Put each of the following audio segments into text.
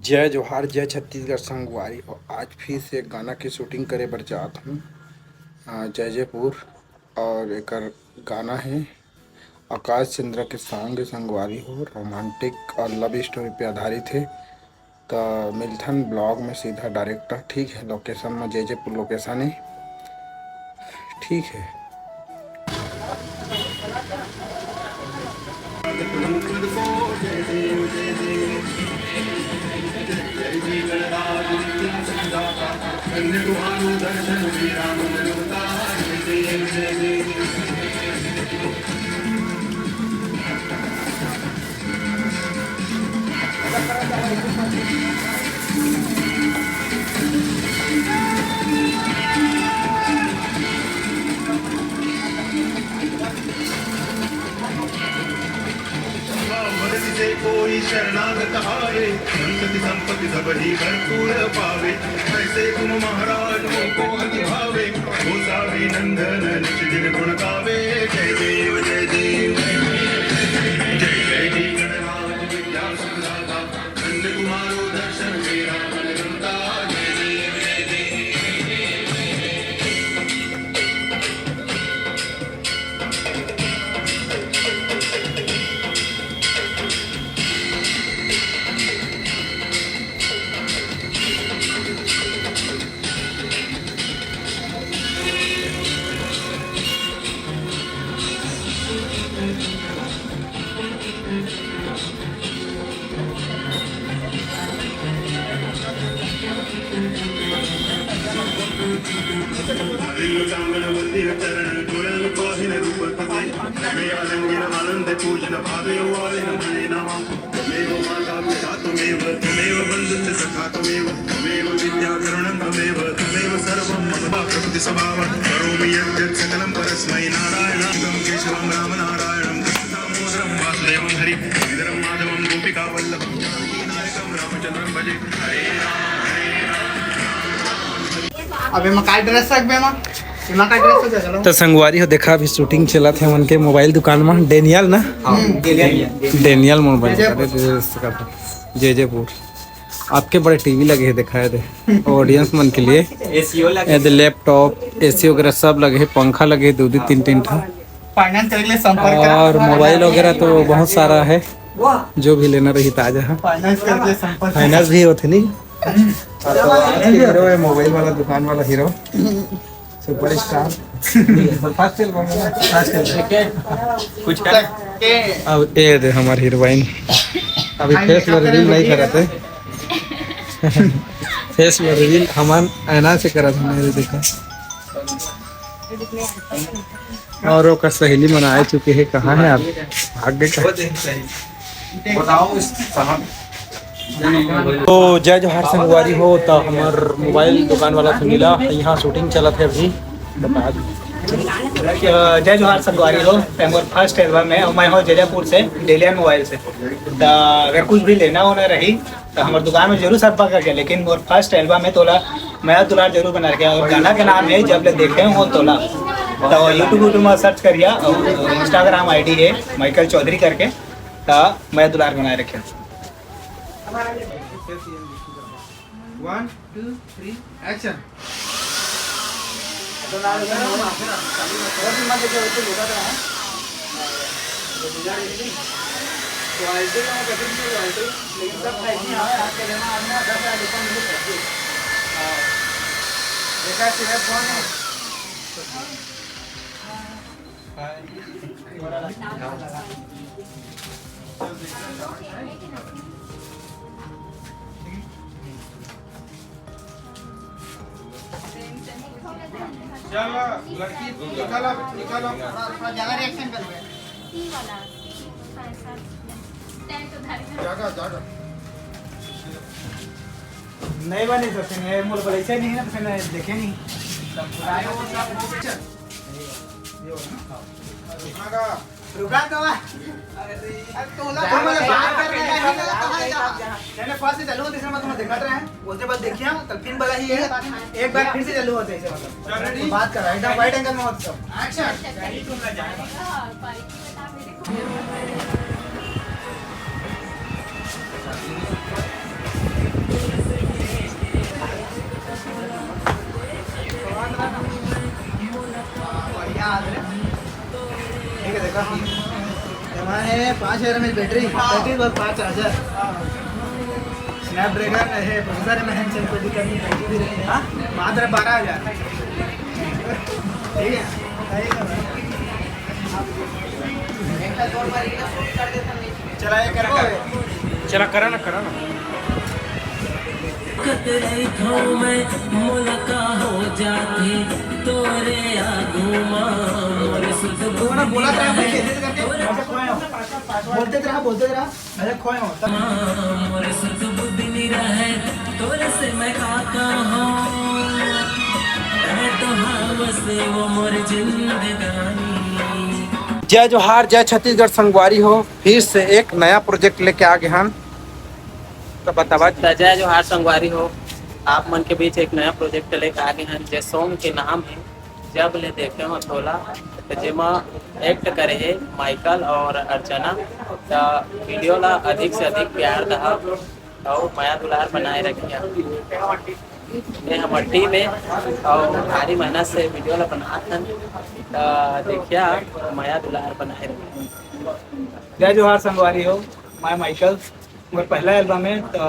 जय जोहार, जय छत्तीसगढ़ संगवारी। और आज फिर से एक गाना की शूटिंग करे बर जात हूँ जय जयपुर। और एक गाना है आकाश चंद्र के सॉन्ग संगवारी हो, रोमांटिक और लव स्टोरी पे आधारित है। तो मिल्थन ब्लॉग में सीधा डायरेक्टर, ठीक है। लोकेशन में जय जयपुर लोकेशन है, ठीक है। से कोई शरणागत आवे, संतति संपत्ति सब ही भरपूर पावे। ऐसे तुम महाराज को अति भावे, गोसावी नंदन निज दिन गुण गावे। जय देव जय देव जय जय जी गणराज विद्या सुखदाता, धन्य तुम्हारो दर्शन मेरा मन रमता। जय देव जय देव। चरण गुरल पाहिन रूप तपे, मे अलंगिन आनंद पूजन भावयो वालिन मने नमः। त्वमेव माता पिता त्वमेव, त्वमेव बन्धुश्च सखा त्वमेव, त्वमेव विद्या करुणं त्वमेव, त्वमेव सर्वं मम प्रकृति स्वभावं। करोमि यद्यत् सकलं परस्मै नारायणं केशवं राम नारायणं दामोदरं वासुदेवं हरि इन्दरं माधवं गोपिका वल्लभं नायकं रामचंद्रं भजे। हरे राम हरे राम। अबे मैं काय ड्रेस रख बे मां तो संगवारी हो देखा, अभी शूटिंग चला थे उनके मोबाइल दुकान में। डेनियल ना, डेनियल मोबाइल जय जयपुर। आपके बड़े टीवी लगे हैं, दिखाए थे ऑडियंस मन के लिए। लैपटॉप एसी वगैरह सब लगे हैं, पंखा लगे दो तीन तीन था। और मोबाइल वगैरह तो बहुत सारा है, जो भी लेना रही ताजा है। फाइनेंस भी होते नहीं। हीरो है मोबाइल वाला, दुकान वाला हीरो, सुपर स्टार। कुछ अब ये दे हमारे हीरोइन अभी फेस में रिवील नहीं करा थे। फेस में रिवील हमान ऐना से करा था, मैंने देखा। और वो का सहेली मना आ चुके हैं। कहाँ है आप? आगे तो जय जोहार संगवारी हो। तो हमार मोबाइल दुकान वाला से मिला, यहाँ शूटिंग चला थे अभी। जय जोहार संगवारी हो। मोर फर्स्ट एल्बम है और मैं हूँ जयपुर से, डेलियन मोबाइल से। तो अगर कुछ भी लेना होना रही तो हमारे दुकान में जरूर संपर्क करके। लेकिन मोर फर्स्ट एल्बम है तोला मैं दुलार जरूर बना रखे। और गाना के नाम है जब ले देखे हो तोला। तो यूट्यूब में सर्च करिए, और इंस्टाग्राम ID है माइकल चौधरी करके। तो मैं दुलार बना रखे। 1 2 3 एक्शन। चलो लड़की निकालो निकालो, ज्यादा रिएक्शन कर रहे जागा नहीं बने तो फिर मोर पर ऐसे नहीं है, तो फिर देखे नहीं। रुका तो तोला बात कर रहे हैं। मैंने फर्स्ट से चालू होते इसमें तुम दिखाते रहे बोलते बाद देखिए तब फिर बगा ही है, एक बार फिर से चालू होते ऐसे मतलब बात कर रहा है एकदम वाइड एंगल में होता सब एक्शन। हमारे 5000 mAh बैटरी बस 5000 स्नैपड्रैगन है प्रोसेसर है महंग से कोई दिक्कत नहीं बैटरी भी रहेगी हाँ मात्र 12000 ठीक है चला ये चला करा ना कतरे थो में मुलाकात हो जाती तोरे आगू मां मोरे सुध तूने बोला था मैं ऐसे करके ऐसे खोए हो बोलते रहा ऐसे खोए हो मोरे सुध बुद्धि नहीं रहे तोरे से मैं काका हूँ मैं तो हवस वो मोर जिंदगानी। जय जोहार, जय छत्तीसगढ़ संगवारी हो। फिर से एक नया प्रोजेक्ट लेके आ गए हम। तो बतावा जय जोहार संगवारी हो। आप मन के बीच एक नया प्रोजेक्ट लेकर आ गए हैं जे सॉन्ग के नाम है जब ले देखे हो थोला, तो जेमा एक्ट करे है माइकल और अर्चना। तो वीडियो ला अधिक से अधिक प्यार दहा और माया दुलार बनाए रखिए। ये हमारी टीम है और भारी मेहनत से वीडियो ला बनाते हैं। तो देखिए माया दुलार बनाए रखिए। जय जोहार संगवारी हो। मैं माइकल मेरा पहला एल्बम है तो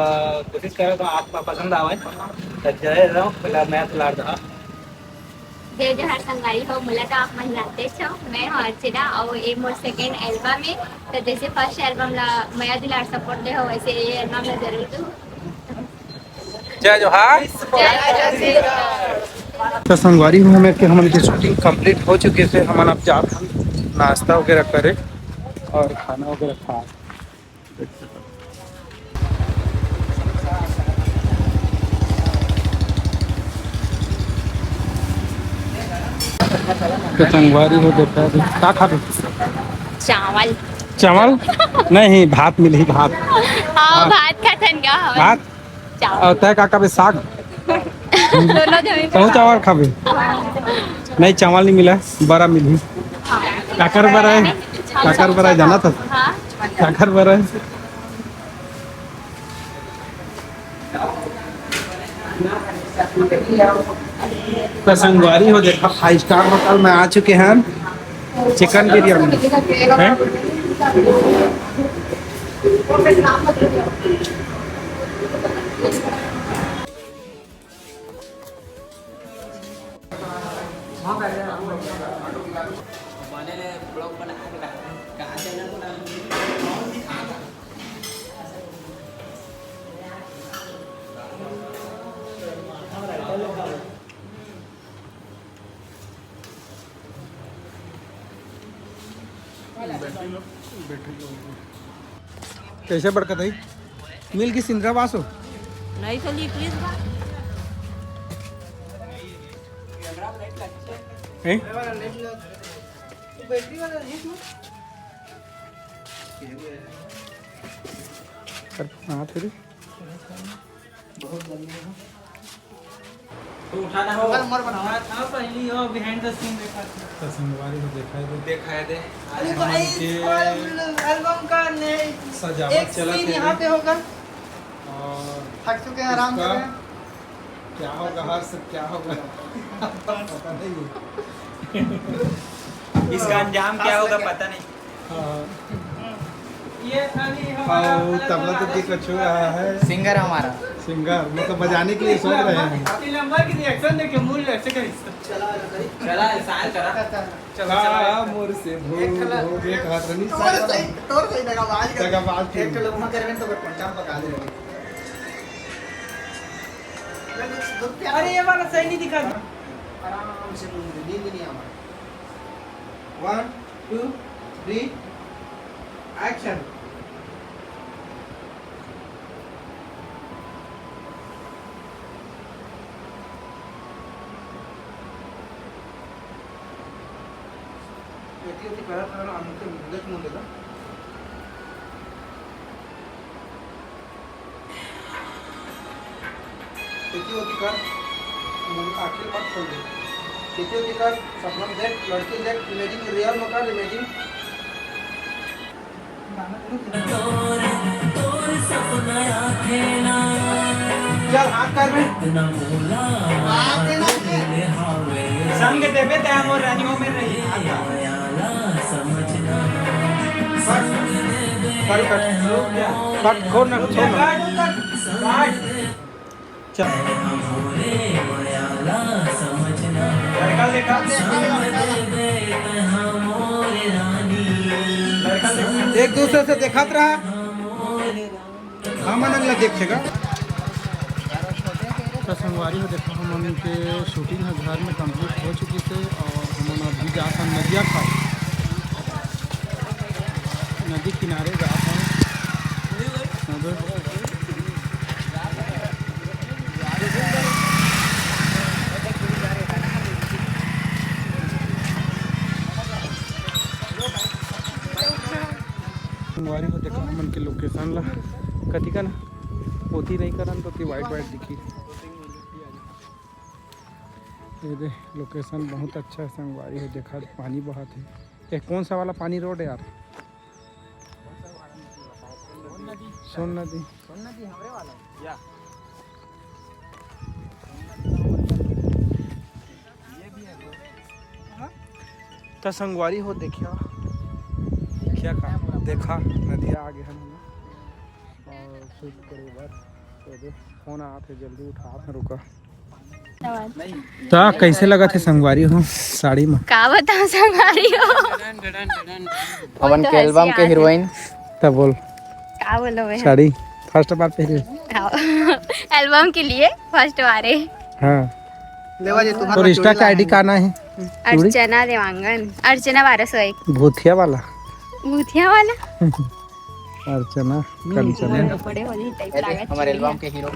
कोशिश कर रहा हूँ आपको पसंद आवे तो जय रहा हूँ पहला मैं तुलार दहा। जय जोहार संगवारी हो। मुला तो आप मन जानते छो मैं हूँ अर्चना और ये मोर सेकेंड एल्बम है। तो जैसे फर्स्ट एल्बम ला माया दुलार सपोर्ट दे हो वैसे ये एल्बम ला जरूर दो। जय जोहार। तो संगवारी हूँ मैं कि हमारी शूटिंग कंप्लीट हो चुके थे। हम अब जा नाश्ता वगैरह करे और खाना वगैरह खा। तो संगवारी हो देखा क्या खा चावल चावल नहीं भात मिली भात हाँ भात खातन का भात और तय का खाबे साग दोनों जमी कहूँ चावल खाबे नहीं चावल नहीं मिला बड़ा मिली काकर बड़ा है जाना था हाँ काकर बड़ा है। तो संगवारी हो देखा 5 स्टार होटल में आ चुके हैं। चिकन बिरयानी है। कैसे बड़का था मिल की सिंद्रावास हो नहीं तो प्लीज हैं? हाँ फिर उठाना होगा पहली हो बिहाइंड द सीन तो संगवारी को देखा है एल्बम का सजावट चला यहाँ पे होगा और थक चुके हैं आराम उसका कर रहे हैं। क्या होगा हर सब क्या होगा पता नहीं है। इसका अंजाम क्या होगा पता नहीं। हाँ। ये खाली और तबला तो दिख छू रहा है सिंगर हमारा सिंगर मतलब बजाने के लिए सोच रहे हैं। नंबर की रिएक्शन देखिए मूल ऐसे कर चला साल करा चला मोर से भूल हो गए कहानी तोर सही लगा आवाज जगह बात एक किलो वहां करवे तो पंचाम पका दे अरे ये वाला सही नहीं दिखा आराम से नींद नहीं आ 1 2 3 एक्शन। येती करत राहणं आमचं मुलगच म्हणलं येती होती कर आखिर मत सोडली येती होती कर सपना देख लड़की देख इमेजिंग रियल मत कर इमेजिंग चल हाथ कर में संग देवे ते मोर रानियों में रही समझना कट खोल ना छोड़ ना चल एक दूसरे से देखत रहा हम अगला देखेगा तो संगवारी हो देखो हम के शूटिंग घर में कंप्लीट हो चुकी थे और हम अभी जाता नदिया खा नदी किनारे जाता हूँ संगवारी हो देखो मन के लोकेशन ला कथी का ना होती नहीं करन तो ती वाइट वाइट दिखी ये दे लोकेशन बहुत अच्छा है संगवारी हो देखा पानी बहुत है ये कौन सा वाला पानी रोड है यार सोन नदी हमरे वाला या ये भी है तो संगवारी हो देखियो क्या काम देखा नदिया आ गया हम और शूट करे बार तो देख फोन आते जल्दी उठा रुका तो कैसे लगा थे संगवारी हो साड़ी में का बताऊं संगवारी हो अपन के एल्बम के हीरोइन तब बोल का बोलो मैं साड़ी फर्स्ट बार पहनी एल्बम के लिए फर्स्ट बारे हाँ तो इंस्टा का आईडी का ना है अर्चना देवांगन अर्चना 1201 भूतिया वाला भूतिया वाला अर्चना कंचना बड़े होली टाइप लागत हमारे एल्बम के हीरो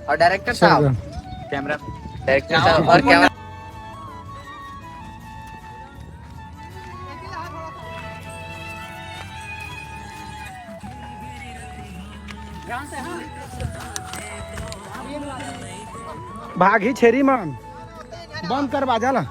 और डायरेक्टर साहब कैमरा डायरेक्टर साहब और कैमरा भागी छेरी मान बंद कर बाजाला